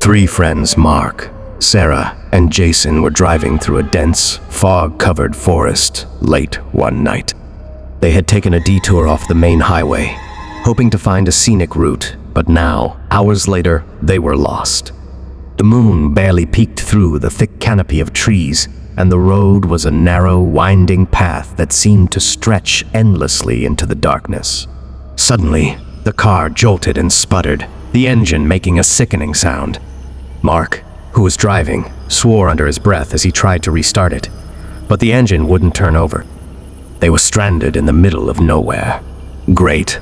three friends, Mark, Sarah, and Jason, were driving through a dense, fog-covered forest late one night. They had taken a detour off the main highway, hoping to find a scenic route, but now, hours later, they were lost. The moon barely peeked through the thick canopy of trees, and the road was a narrow, winding path that seemed to stretch endlessly into the darkness. Suddenly, the car jolted and sputtered, the engine making a sickening sound. Mark, who was driving, swore under his breath as he tried to restart it, but the engine wouldn't turn over. They were stranded in the middle of nowhere. Great.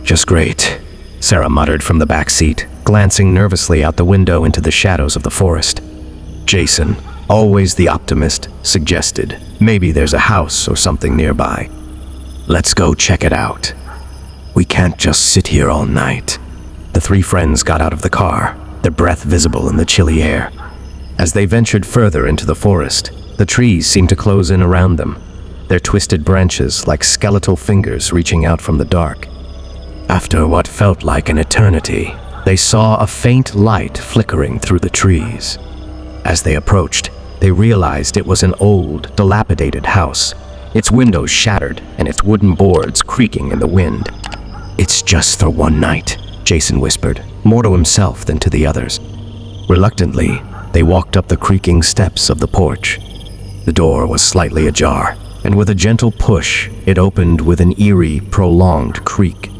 Just great, Sarah muttered from the back seat, glancing nervously out the window into the shadows of the forest. Jason, always the optimist, suggested, maybe there's a house or something nearby. Let's go check it out. We can't just sit here all night. The three friends got out of the car, their breath visible in the chilly air. As they ventured further into the forest, the trees seemed to close in around them, their twisted branches like skeletal fingers reaching out from the dark. After what felt like an eternity, they saw a faint light flickering through the trees. As they approached, they realized it was an old, dilapidated house, its windows shattered and its wooden boards creaking in the wind. "It's just for one night," Jason whispered, more to himself than to the others. Reluctantly, they walked up the creaking steps of the porch. The door was slightly ajar, and with a gentle push, it opened with an eerie, prolonged creak.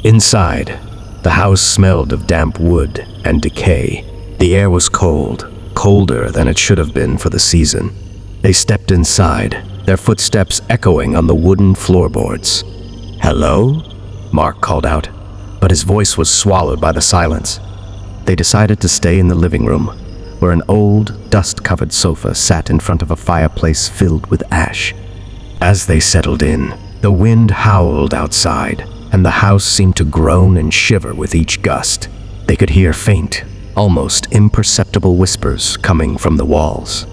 Inside, the house smelled of damp wood and decay. The air was cold, colder than it should have been for the season. They stepped inside, their footsteps echoing on the wooden floorboards. "Hello?" Mark called out, but his voice was swallowed by the silence. They decided to stay in the living room, where an old, dust-covered sofa sat in front of a fireplace filled with ash. As they settled in, the wind howled outside, and the house seemed to groan and shiver with each gust. They could hear faint, almost imperceptible whispers coming from the walls.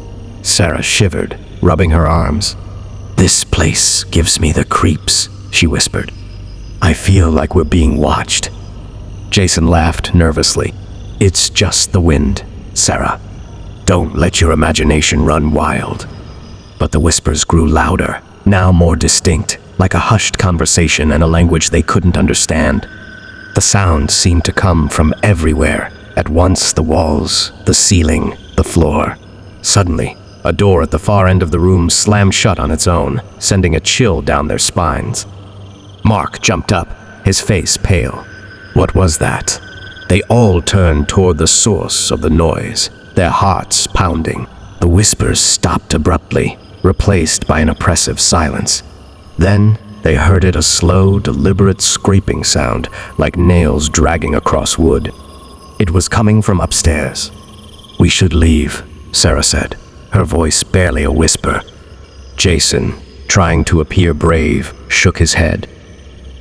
Sarah shivered, rubbing her arms. "This place gives me the creeps," she whispered. "I feel like we're being watched." Jason laughed nervously. "It's just the wind, Sarah. Don't let your imagination run wild." But the whispers grew louder, now more distinct, like a hushed conversation in a language they couldn't understand. The sound seemed to come from everywhere, at once: the walls, the ceiling, the floor. Suddenly, a door at the far end of the room slammed shut on its own, sending a chill down their spines. Mark jumped up, his face pale. What was that? They all turned toward the source of the noise, their hearts pounding. The whispers stopped abruptly, replaced by an oppressive silence. Then they heard it, a slow, deliberate scraping sound, like nails dragging across wood. It was coming from upstairs. "We should leave," Sarah said, her voice barely a whisper. Jason, trying to appear brave, shook his head.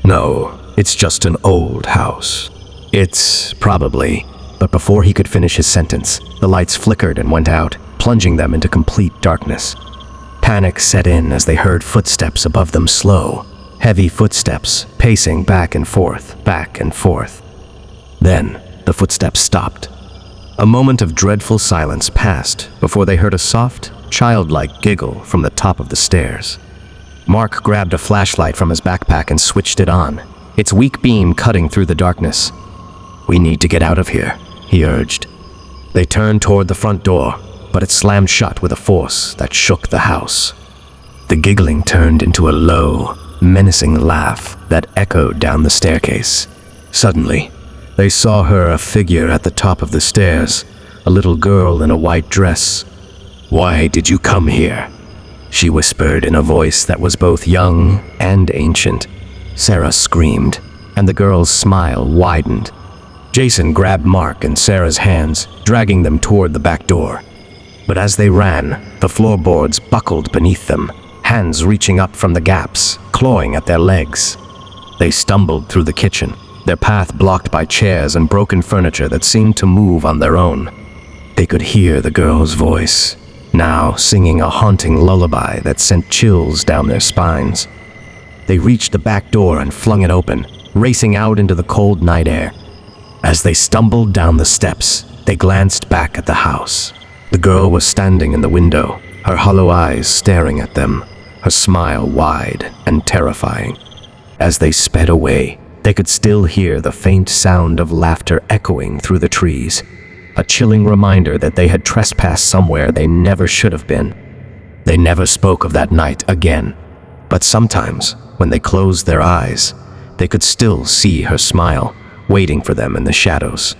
"No, it's just an old house. It's probably..." But before he could finish his sentence, the lights flickered and went out, plunging them into complete darkness. Panic set in as they heard footsteps above them, slow, heavy footsteps, pacing back and forth, back and forth. Then, the footsteps stopped. A moment of dreadful silence passed before they heard a soft, childlike giggle from the top of the stairs. Mark grabbed a flashlight from his backpack and switched it on, its weak beam cutting through the darkness. "We need to get out of here," he urged. They turned toward the front door, but it slammed shut with a force that shook the house. The giggling turned into a low, menacing laugh that echoed down the staircase. Suddenly, they saw her, a figure at the top of the stairs, a little girl in a white dress. "Why did you come here?" she whispered in a voice that was both young and ancient. Sarah screamed, and the girl's smile widened. Jason grabbed Mark and Sarah's hands, dragging them toward the back door. But as they ran, the floorboards buckled beneath them, hands reaching up from the gaps, clawing at their legs. They stumbled through the kitchen, their path blocked by chairs and broken furniture that seemed to move on their own. They could hear the girl's voice, now singing a haunting lullaby that sent chills down their spines. They reached the back door and flung it open, racing out into the cold night air. As they stumbled down the steps, They glanced back at the house. The girl was standing in the window, her hollow eyes staring at them, her smile wide and terrifying. As they sped away, they could still hear the faint sound of laughter echoing through the trees, a chilling reminder that they had trespassed somewhere they never should have been. They never spoke of that night again, but sometimes, when they closed their eyes, they could still see her smile, waiting for them in the shadows.